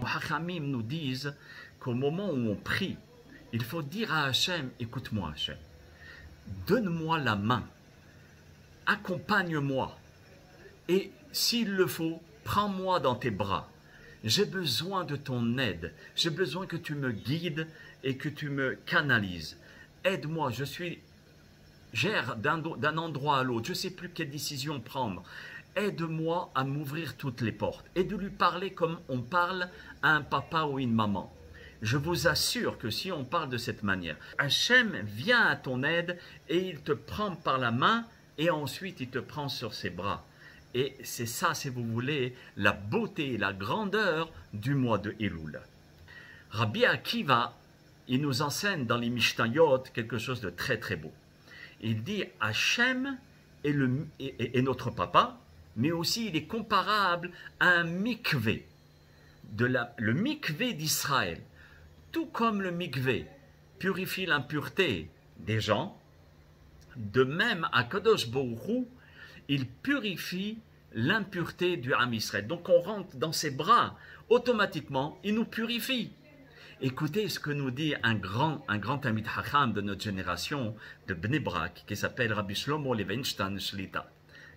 Hachamim nous disent qu'au moment où on prie, il faut dire à Hachem, écoute-moi Hachem, donne-moi la main, accompagne-moi et s'il le faut, prends-moi dans tes bras. J'ai besoin de ton aide, j'ai besoin que tu me guides et que tu me canalises. Aide-moi, j'erre d'un endroit à l'autre, je ne sais plus quelle décision prendre. Aide-moi à m'ouvrir toutes les portes et de lui parler comme on parle à un papa ou une maman. Je vous assure que si on parle de cette manière, Hachem vient à ton aide et il te prend par la main et ensuite il te prend sur ses bras. Et c'est ça, si vous voulez, la beauté et la grandeur du mois de Elul. Rabbi Akiva, il nous enseigne dans les Mishnayot quelque chose de très très beau. Il dit Hachem est notre papa, mais aussi il est comparable à un mikvé, le mikvé d'Israël. Tout comme le mikvé purifie l'impureté des gens, de même à Kadosh Baruch Hu, il purifie l'impureté du Ham Israël. Donc on rentre dans ses bras, automatiquement, il nous purifie. Écoutez ce que nous dit un grand Talmid Chacham de notre génération, de Bnei Brak, qui s'appelle Rabbi Shlomo Levenstein Shlita.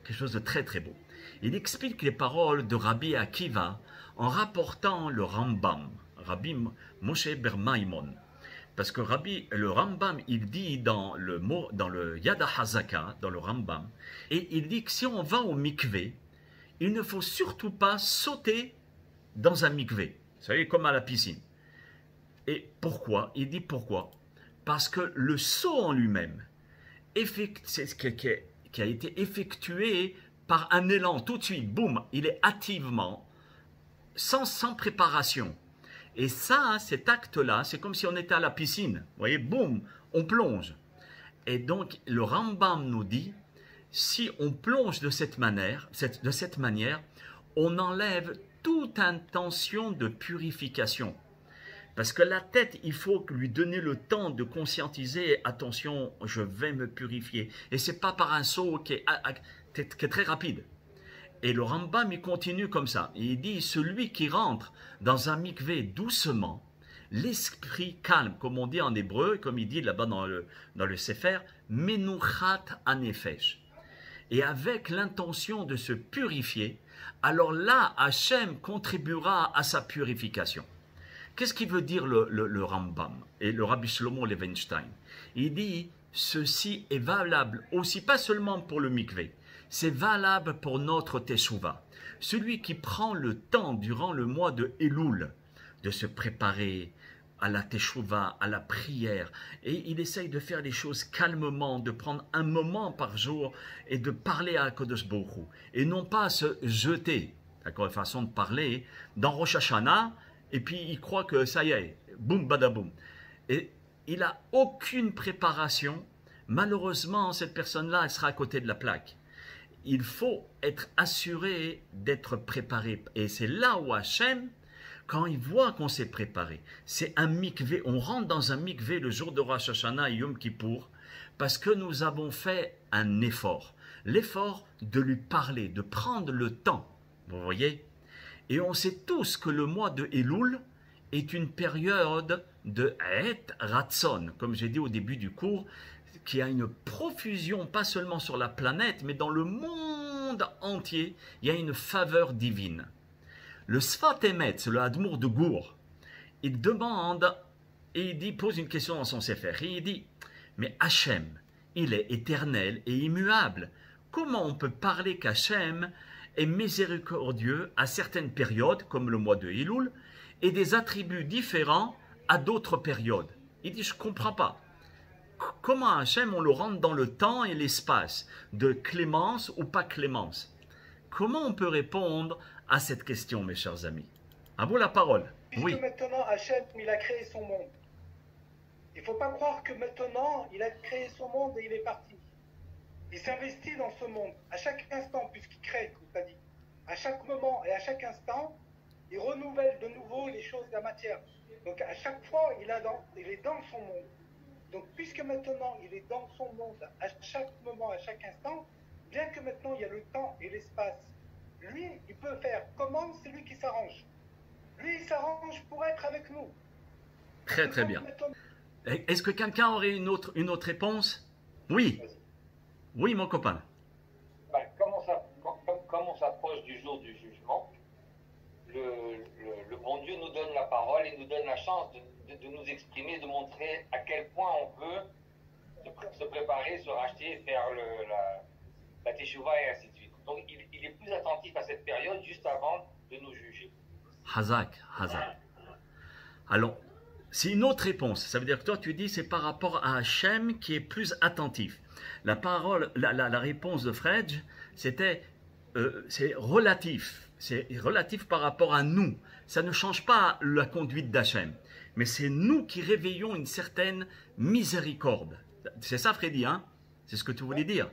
Quelque chose de très très beau. Il explique les paroles de Rabbi Akiva en rapportant le Rambam, Rabbi Moshe ber Maimon. Parce que le Rambam, il dit dans le Yad HaZaka, dans le Rambam, et il dit que si on va au mikvé, il ne faut surtout pas sauter dans un mikvé. Vous savez, comme à la piscine. Et pourquoi? Il dit pourquoi? Parce que le saut en lui-même, c'est ce qui a été effectué par un élan, tout de suite, boum, il est hâtivement, sans préparation. Et ça, cet acte-là, c'est comme si on était à la piscine. Vous voyez, boum, on plonge. Et donc, le Rambam nous dit, si on plonge de cette manière, on enlève toute intention de purification. Parce que la tête, il faut lui donner le temps de conscientiser, attention, je vais me purifier. Et ce n'est pas par un saut qui est très rapide. Et le Rambam, il continue comme ça. Il dit, celui qui rentre dans un mikvé doucement, l'esprit calme, comme on dit en hébreu, comme il dit là-bas dans le Sefer, menuchat anefesh. Et avec l'intention de se purifier, alors là, Hachem contribuera à sa purification. Qu'est-ce qu'il veut dire le Rambam et le Rabbi Shlomo Levenstein? Il dit, ceci est valable aussi, pas seulement pour le mikvé, c'est valable pour notre teshuva. Celui qui prend le temps durant le mois de Elul de se préparer à la teshuva, à la prière, et il essaye de faire les choses calmement, de prendre un moment par jour et de parler à Kodesh Baruch Hu, et non pas se jeter, d'accord, une façon de parler, dans Rosh Hashanah, et puis il croit que ça y est, boum badaboum. Et il n'a aucune préparation. Malheureusement, cette personne-là, elle sera à côté de la plaque. Il faut être assuré d'être préparé. Et c'est là où Hachem, quand il voit qu'on s'est préparé, c'est un mikvé. On rentre dans un mikvé le jour de Rosh Hashanah et Yom Kippour parce que nous avons fait un effort. L'effort de lui parler, de prendre le temps. Vous voyez? Et on sait tous que le mois de Elul est une période de Het Ratzon, comme j'ai dit au début du cours, qui a une profusion, pas seulement sur la planète, mais dans le monde entier, il y a une faveur divine. Le Sfat Emetz, le Admour de Gour, il demande, et pose une question dans son Sefer, et il dit, mais Hachem, il est éternel et immuable. Comment on peut parler qu'Hachem est miséricordieux à certaines périodes, comme le mois de Elul, et des attributs différents à d'autres périodes? Il dit, je ne comprends pas. Comment Hachem, on le rentre dans le temps et l'espace, de clémence ou pas clémence? Comment on peut répondre à cette question, mes chers amis? À vous la parole. Puisque oui. Maintenant, Hachem, il a créé son monde. Il ne faut pas croire que maintenant, il a créé son monde et il est parti. Il s'investit dans ce monde. À chaque instant, puisqu'il crée, comme tu as dit, à chaque moment et à chaque instant, il renouvelle de nouveau les choses de la matière. Donc à chaque fois, il est dans son monde. Donc puisque maintenant, il est dans son monde, à chaque moment, à chaque instant, bien que maintenant, il y a le temps et l'espace, lui, il peut faire comment? C'est lui qui s'arrange. Lui, il s'arrange pour être avec nous. Très très bien. Est-ce que quelqu'un aurait une autre réponse? Oui. Oui, mon copain. Ben, comme on s'approche du jour du jugement, le bon Dieu nous donne la parole et nous donne la chance de nous exprimer, de montrer à quel point on peut se préparer, se racheter, faire la teshuva et ainsi de suite. Donc il est plus attentif à cette période juste avant de nous juger. Hazak, Hazak. Alors, c'est une autre réponse. Ça veut dire que toi, tu dis c'est par rapport à Hachem qui est plus attentif. La parole, la réponse de Fredj, c'était c'est relatif. C'est relatif par rapport à nous. Ça ne change pas la conduite d'Hachem. Mais c'est nous qui réveillons une certaine miséricorde. C'est ça, Freddy, hein? C'est ce que tu voulais dire.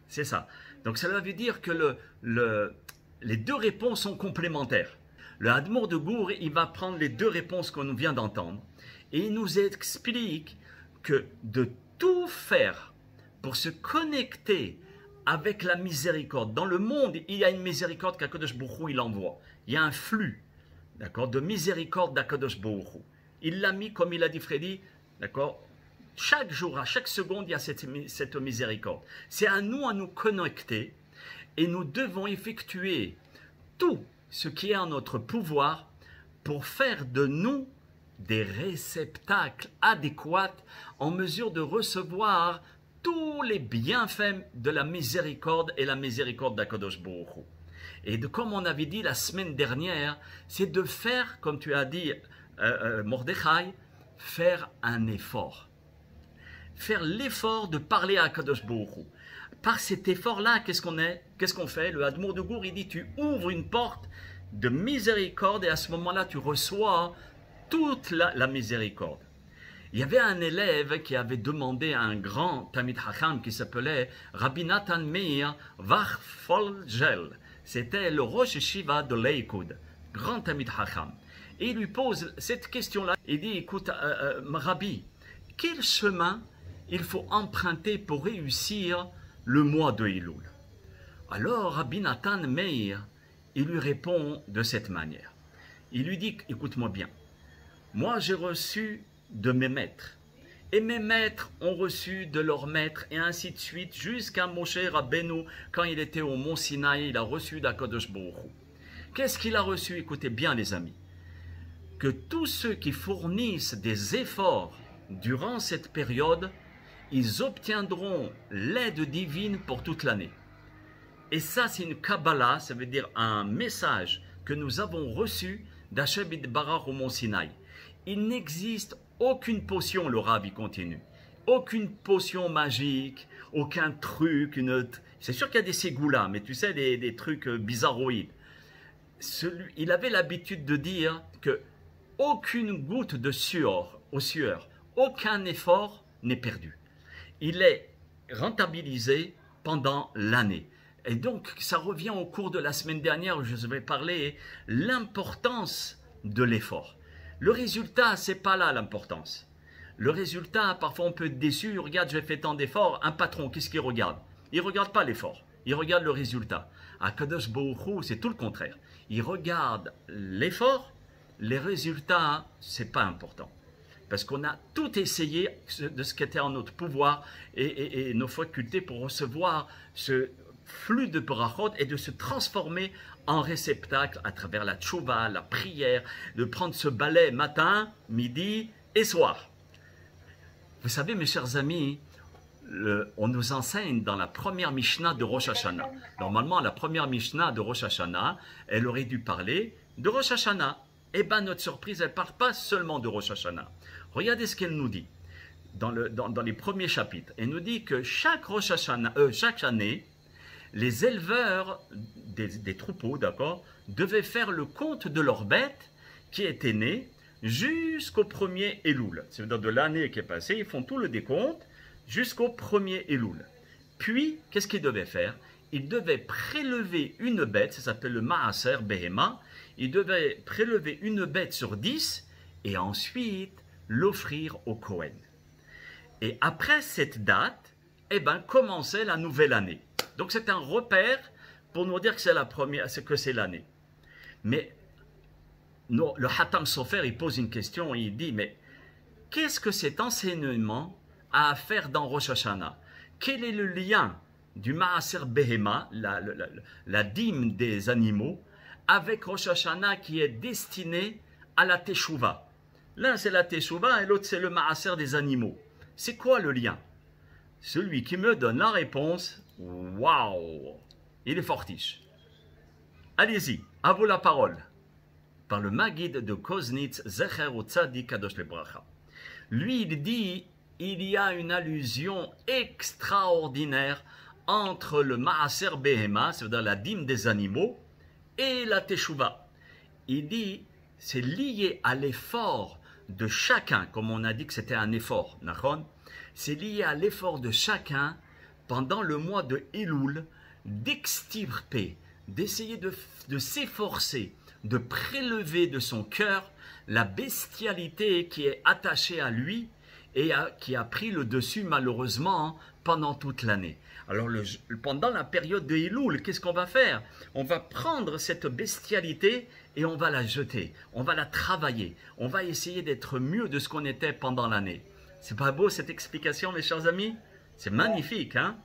C'est ça. Donc, cela veut dire que les deux réponses sont complémentaires. Le Hadmour de Gour, il va prendre les deux réponses qu'on vient d'entendre et il nous explique que de tout faire pour se connecter avec la miséricorde. Dans le monde, il y a une miséricorde qu'Akadosh Baruch Hu, il envoie. Il y a un flux, d'accord, de miséricorde d'Akadosh Baruch Hu. Il l'a mis, comme il a dit Freddy, d'accord, chaque jour, à chaque seconde, il y a cette miséricorde. C'est à nous connecter et nous devons effectuer tout ce qui est en notre pouvoir pour faire de nous des réceptacles adéquats en mesure de recevoir tous les bienfaits de la miséricorde et la miséricorde d'Akadosh Baruch Hu. Et comme on avait dit la semaine dernière, c'est de faire, comme tu as dit, Mordechai, faire un effort. Faire l'effort de parler à Akadosh Baruch Hu. Par cet effort-là, qu'est-ce qu'on fait? Le Hadmour de Gour, il dit, tu ouvres une porte de miséricorde et à ce moment-là, tu reçois toute la miséricorde. Il y avait un élève qui avait demandé à un grand Tamid Hacham qui s'appelait Rabbi Nathan Meir Varfolgel. C'était le Rosh Yeshiva de Lakewood, grand Tamid Hacham. Et il lui pose cette question-là. Il dit, écoute, Rabbi, quel chemin il faut emprunter pour réussir le mois de Elul? Alors Rabbi Nathan Meir, il lui répond de cette manière. Il lui dit, écoute-moi bien, moi j'ai reçu de mes maîtres, et mes maîtres ont reçu de leurs maîtres, et ainsi de suite, jusqu'à Moshe Rabbeinu, quand il était au mont Sinaï, il a reçu d'Akadosh Baruch Hu. Qu'est-ce qu'il a reçu? Écoutez bien les amis, que tous ceux qui fournissent des efforts durant cette période, ils obtiendront l'aide divine pour toute l'année. Et ça, c'est une Kabbalah, ça veut dire un message que nous avons reçu d'Hashem Yitbarach au mont Sinaï. Il n'existe aucune potion, le Rav il continue, aucune potion magique, aucun truc, c'est sûr qu'il y a des ségoulas, mais tu sais, des trucs bizarroïdes. Il avait l'habitude de dire que aucune goutte de sueur, aucun effort n'est perdu. Il est rentabilisé pendant l'année. Et donc, ça revient au cours de la semaine dernière où je vais parler l'importance de l'effort. Le résultat, c'est pas là l'importance. Le résultat, parfois on peut être déçu. Regarde, j'ai fait tant d'efforts. Un patron, qu'est-ce qu'il regarde? Il ne regarde pas l'effort. Il regarde le résultat. À Kadosh Baruch Hu, c'est tout le contraire. Il regarde l'effort. Les résultats, c'est pas important. Parce qu'on a tout essayé de ce qui était en notre pouvoir et nos facultés pour recevoir ce flux de brachot et de se transformer en réceptacle à travers la tchouva, la prière, de prendre ce balai matin, midi et soir. Vous savez, mes chers amis, on nous enseigne dans la première Mishnah de Rosh Hashanah. Normalement, la première Mishnah de Rosh Hashanah, elle aurait dû parler de Rosh Hashanah. Eh bien, notre surprise, elle ne parle pas seulement de Rosh Hashanah. Regardez ce qu'elle nous dit dans les premiers chapitres. Elle nous dit que chaque année, les éleveurs des troupeaux, d'accord, devaient faire le compte de leurs bêtes qui étaient nées jusqu'au premier Elul. C'est-à-dire de l'année qui est passée, ils font tout le décompte jusqu'au premier Elul. Puis, qu'est-ce qu'ils devaient faire? Ils devaient prélever une bête, ça s'appelle le Maaser Behema. Ils devaient prélever une bête sur 10 et ensuite l'offrir au Kohen. Et après cette date, eh ben, commençait la nouvelle année. Donc c'est un repère pour nous dire que c'est la première, que c'est l'année. Mais non, le Hatam Sofer, il pose une question, il dit, mais qu'est-ce que cet enseignement a à faire dans Rosh Hashanah? Quel est le lien du Maaser Behema, la dîme des animaux, avec Rosh Hashanah qui est destiné à la Teshuvah? L'un c'est la Teshuvah et l'autre c'est le Maaser des animaux. C'est quoi le lien? Celui qui me donne la réponse, waouh, il est fortiche. Allez-y, à vous la parole. Par le Maguid de Koznitz, Zecher Tzadik Kadosh Lebracha. Lui, il dit, il y a une allusion extraordinaire entre le Maaser Behema, c'est-à-dire la dîme des animaux, et la Teshuvah. Il dit, c'est lié à l'effort de chacun, comme on a dit que c'était un effort, c'est lié à l'effort de chacun pendant le mois de Elul d'extirper, d'essayer de s'efforcer, de prélever de son cœur la bestialité qui est attachée à lui et qui a pris le dessus malheureusement pendant toute l'année. Alors pendant la période de Elul, qu'est-ce qu'on va faire? On va prendre cette bestialité et on va la jeter, on va la travailler, on va essayer d'être mieux de ce qu'on était pendant l'année. C'est pas beau cette explication, mes chers amis? C'est magnifique, hein?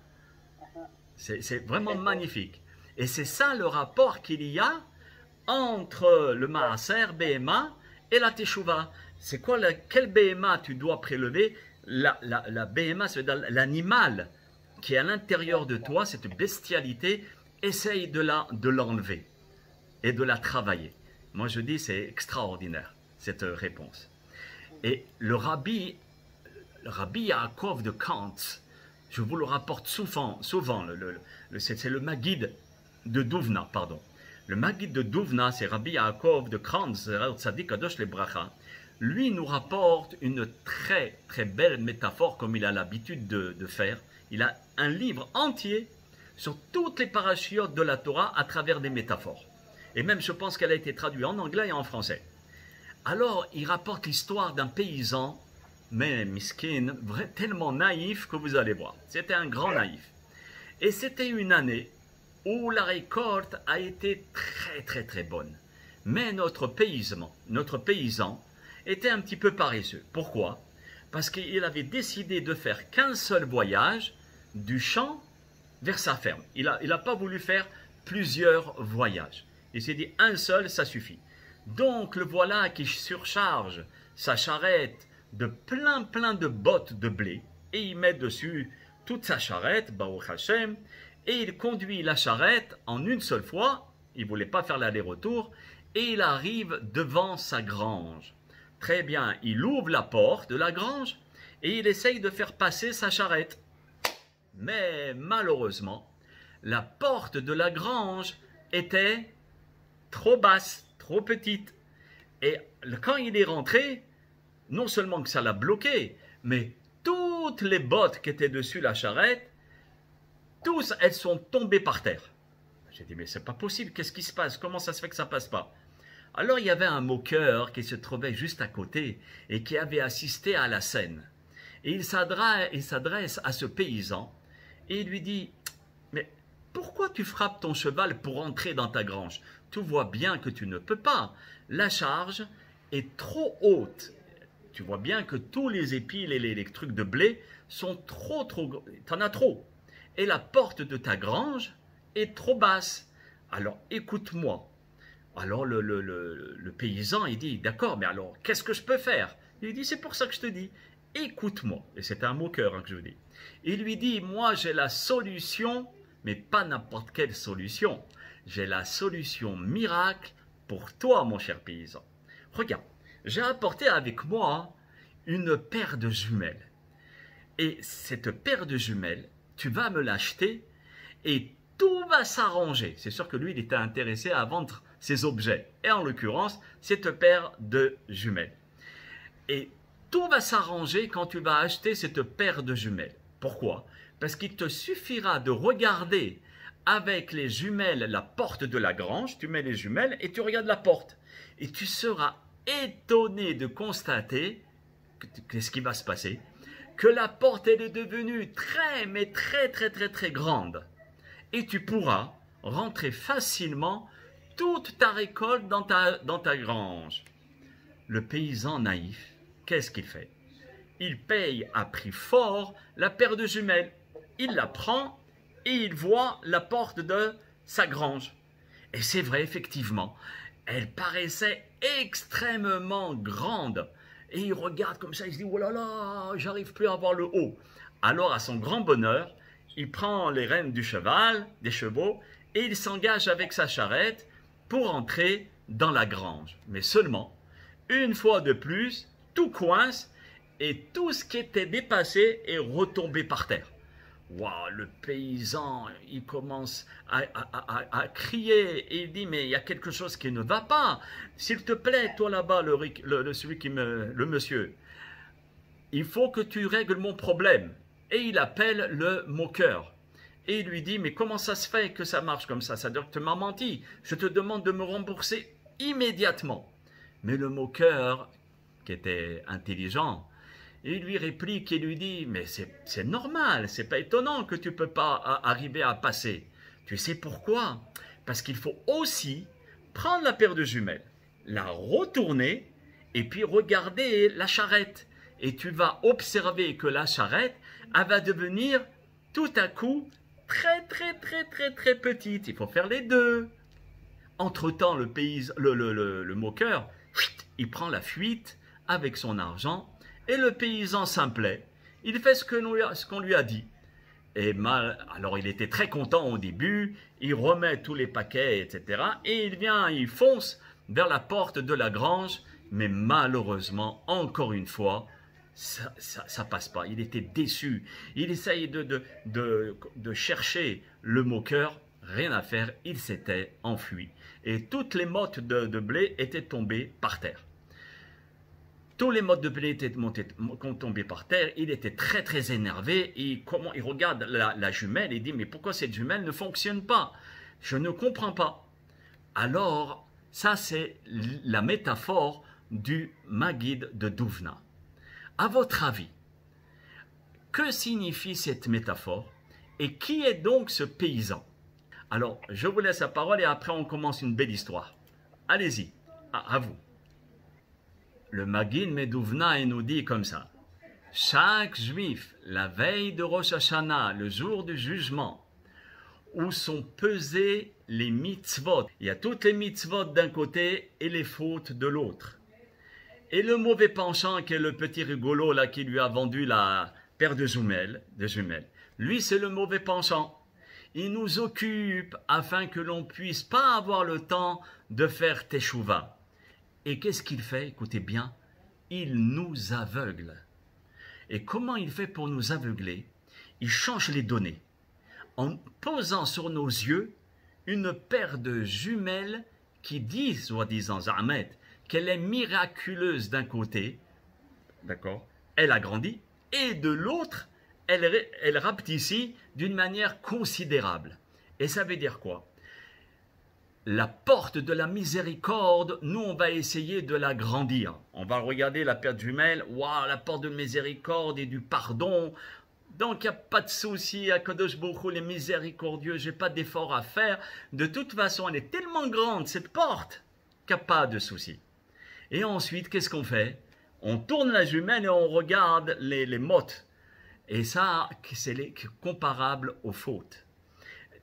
C'est vraiment magnifique. Et c'est ça le rapport qu'il y a entre le Maaser, Behema et la Teshuvah. C'est quoi, quel Behema tu dois prélever? La Behema, c'est l'animal qui est à l'intérieur de toi, cette bestialité, essaye de l'enlever et de la travailler. Moi je dis c'est extraordinaire cette réponse. Et le Rabbi Yaakov de Kant, je vous le rapporte souvent, c'est le Maguid de Douvna, pardon. Le Maguid de Douvna, c'est Rabbi Yaakov de Kant, Tzadik Kadosh Lebracha. Lui nous rapporte une très très belle métaphore comme il a l'habitude de faire. Il a un livre entier sur toutes les parachiotes de la Torah à travers des métaphores. Et même je pense qu'elle a été traduite en anglais et en français. Alors il rapporte l'histoire d'un paysan, mais miskin, tellement naïf que vous allez voir. C'était un grand naïf. Et c'était une année où la récolte a été très très très bonne. Mais notre paysan était un petit peu paresseux. Pourquoi? Parce qu'il avait décidé de faire qu'un seul voyage du champ vers sa ferme. Il n'a pas voulu faire plusieurs voyages. Il s'est dit un seul, ça suffit. Donc le voilà qui surcharge sa charrette de plein de bottes de blé et il met dessus toute sa charrette, Baruch Hashem, et il conduit la charrette en une seule fois. Il ne voulait pas faire l'aller-retour et il arrive devant sa grange. Très bien, il ouvre la porte de la grange et il essaye de faire passer sa charrette. Mais malheureusement, la porte de la grange était trop basse, trop petite. Et quand il est rentré, non seulement que ça l'a bloqué, mais toutes les bottes qui étaient dessus la charrette, tous, elles sont tombées par terre. J'ai dit, mais c'est pas possible, qu'est-ce qui se passe? Comment ça se fait que ça passe pas? Alors il y avait un moqueur qui se trouvait juste à côté et qui avait assisté à la scène. Et il s'adresse à ce paysan et il lui dit, mais pourquoi tu frappes ton cheval pour entrer dans ta grange? Tu vois bien que tu ne peux pas. La charge est trop haute. Tu vois bien que tous les épis et les trucs de blé sont trop, t'en as trop. Et la porte de ta grange est trop basse. Alors écoute-moi. Alors le paysan, il dit, d'accord, mais alors qu'est-ce que je peux faire? Il dit, c'est pour ça que je te dis, écoute-moi. Et c'est un moqueur que je vous dis. Il lui dit, moi j'ai la solution, mais pas n'importe quelle solution. J'ai la solution miracle pour toi, mon cher paysan. Regarde, j'ai apporté avec moi une paire de jumelles. Et cette paire de jumelles, tu vas me l'acheter et tout va s'arranger. C'est sûr que lui, il était intéressé à vendre ses objets. Et en l'occurrence, cette paire de jumelles. Et tout va s'arranger quand tu vas acheter cette paire de jumelles. Pourquoi? Parce qu'il te suffira de regarder avec les jumelles la porte de la grange, tu mets les jumelles et tu regardes la porte. Et tu seras étonné de constater, qu'est-ce qui va se passer? Que la porte elle est devenue très grande. Et tu pourras rentrer facilement toute ta récolte dans ta grange. Le paysan naïf, qu'est-ce qu'il fait? Il paye à prix fort la paire de jumelles. Il la prend et il voit la porte de sa grange. Et c'est vrai, effectivement, elle paraissait extrêmement grande. Et il regarde comme ça, il se dit, oh là là, j'arrive plus à voir le haut. Alors, à son grand bonheur, il prend les rênes du cheval, des chevaux, et il s'engage avec sa charrette pour entrer dans la grange. Mais seulement, une fois de plus, tout coince et tout ce qui était dépassé est retombé par terre. Waouh, le paysan, il commence à crier et il dit, mais il y a quelque chose qui ne va pas. S'il te plaît, toi là-bas, le monsieur, il faut que tu règles mon problème. Et il appelle le moqueur. Et il lui dit, mais comment ça se fait que ça marche comme ça? Ça veut dire que tu m'as menti. Je te demande de me rembourser immédiatement. Mais le moqueur, qui était intelligent, il lui réplique et lui dit, mais c'est normal, c'est pas étonnant que tu ne peux pas arriver à passer. Tu sais pourquoi? Parce qu'il faut aussi prendre la paire de jumelles, la retourner et puis regarder la charrette. Et tu vas observer que la charrette, elle va devenir tout à coup très petite. Il faut faire les deux. Entre-temps, le moqueur, il prend la fuite avec son argent. Et le paysan simplet, il fait ce qu'on lui a dit. Et alors il était très content au début, il remet tous les paquets, etc. Et il fonce vers la porte de la grange, mais malheureusement, encore une fois, ça passe pas. Il était déçu. Il essaye de chercher le moqueur, rien à faire, il s'était enfui. Et toutes les mottes de blé étaient tombées par terre. Tous les mottes de blé étaient tombés par terre. Il était très énervé. Il regarde la jumelle et dit, mais pourquoi cette jumelle ne fonctionne pas? Je ne comprends pas. Alors, ça c'est la métaphore du Maguid de Douvna. À votre avis, que signifie cette métaphore? Et qui est donc ce paysan? Alors, je vous laisse la parole et après on commence une belle histoire. Allez-y, à vous. Le Maguid Medouvna nous dit comme ça. Chaque juif, la veille de Rosh Hashanah, le jour du jugement, où sont pesées les mitzvot. Il y a toutes les mitzvot d'un côté et les fautes de l'autre. Et le mauvais penchant qui est le petit rigolo là qui lui a vendu la paire de jumelles, lui c'est le mauvais penchant. Il nous occupe afin que l'on puisse pas avoir le temps de faire teshuva. Et qu'est-ce qu'il fait? Écoutez bien, il nous aveugle. Et comment il fait pour nous aveugler? Il change les données en posant sur nos yeux une paire de jumelles qui dit, soi-disant Zahmet, qu'elle est miraculeuse d'un côté, d'accord, elle a grandi, et de l'autre, elle rapetit d'une manière considérable. Et ça veut dire quoi? La porte de la miséricorde, nous on va essayer de la grandir. On va regarder la paire de jumelles, waouh, la porte de miséricorde et du pardon. Donc il n'y a pas de souci, à Kadosh Baruch Hu, les miséricordieux, j'ai pas d'effort à faire. De toute façon, elle est tellement grande cette porte qu'il n'y a pas de souci. Et ensuite, qu'est-ce qu'on fait? On tourne la jumelle et on regarde les mottes. Et ça, c'est comparable aux fautes.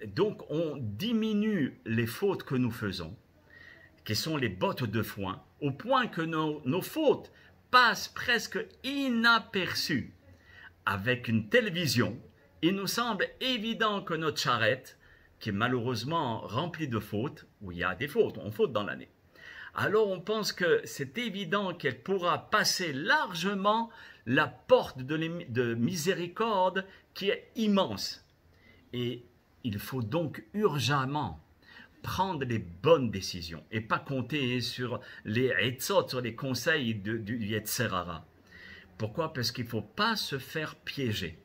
Donc, on diminue les fautes que nous faisons, qui sont les bottes de foin, au point que nos fautes passent presque inaperçues. Avec une telle vision, il nous semble évident que notre charrette, qui est malheureusement remplie de fautes, où il y a des fautes, on faute dans l'année, alors on pense que c'est évident qu'elle pourra passer largement la porte de miséricorde qui est immense. Et il faut donc urgemment prendre les bonnes décisions et pas compter sur les etzot, sur les conseils du Yetzer Hara. Pourquoi? Parce qu'il ne faut pas se faire piéger.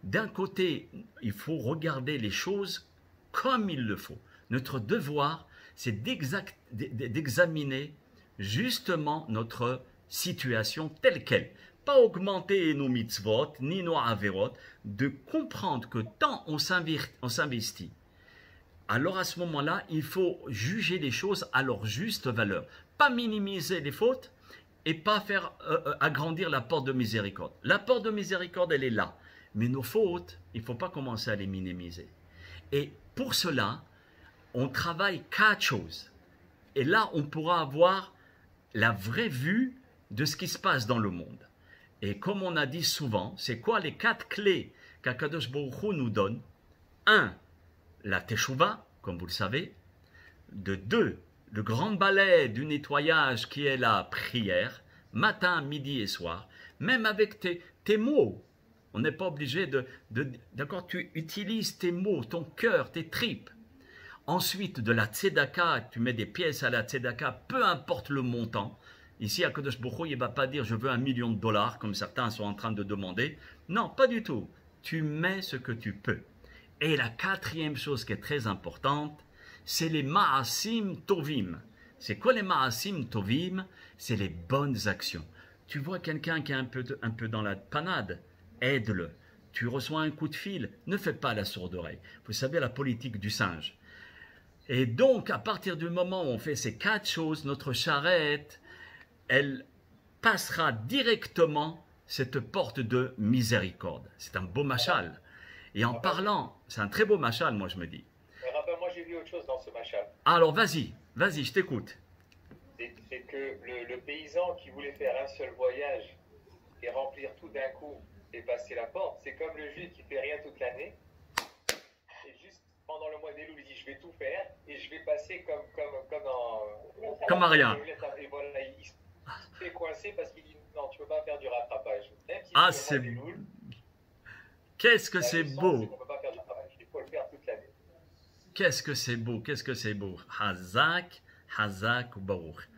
D'un côté, il faut regarder les choses comme il le faut. Notre devoir, c'est d'examiner justement notre situation telle qu'elle. Pas augmenter nos mitzvot, ni nos averot, de comprendre que tant on s'investit alors à ce moment-là, il faut juger les choses à leur juste valeur. Pas minimiser les fautes et pas faire agrandir la porte de miséricorde. La porte de miséricorde, elle est là. Mais nos fautes, il ne faut pas commencer à les minimiser. Et pour cela, on travaille 4 choses. Et là, on pourra avoir la vraie vue de ce qui se passe dans le monde. Et comme on a dit souvent, c'est quoi les 4 clés qu'Akadosh Baruch Hu nous donne? 1. La teshuva, comme vous le savez. De 2. Le grand balai du nettoyage qui est la prière, matin, midi et soir. Même avec tes mots. On n'est pas obligé d'accord, tu utilises tes mots, ton cœur, tes tripes. Ensuite, de la tzedaka, tu mets des pièces à la tzedaka, peu importe le montant. Ici, Akadosh Baruch Hu, il ne va pas dire je veux $1 million, comme certains sont en train de demander. Non, pas du tout. Tu mets ce que tu peux. Et la 4e chose qui est très importante, c'est les ma'asim tovim. C'est quoi les ma'asim tovim? C'est les bonnes actions. Tu vois quelqu'un qui est un peu dans la panade, aide-le. Tu reçois un coup de fil, ne fais pas la sourde oreille. Vous savez la politique du singe. Et donc, à partir du moment où on fait ces 4 choses, notre charrette, elle passera directement cette porte de miséricorde. C'est un beau machal. Et en parlant, c'est un très beau machal, moi je me dis. Rabbin, moi j'ai vu autre chose dans ce machal. Alors vas-y, je t'écoute. C'est que le paysan qui voulait faire un seul voyage et remplir tout d'un coup et passer la porte, c'est comme le juif qui fait rien toute l'année. Et juste pendant le mois d'Elul, il dit je vais tout faire et je vais passer comme à rien. Et voilà, il se fait coincer parce qu'il dit non, tu peux pas faire du rattrapage. Même si c'est beau. Qu'est-ce que c'est beau. On peut pas faire du rattrapage. Il faut le faire toute l'année. Qu'est-ce que c'est beau. Hazak, Hazak, Baruch.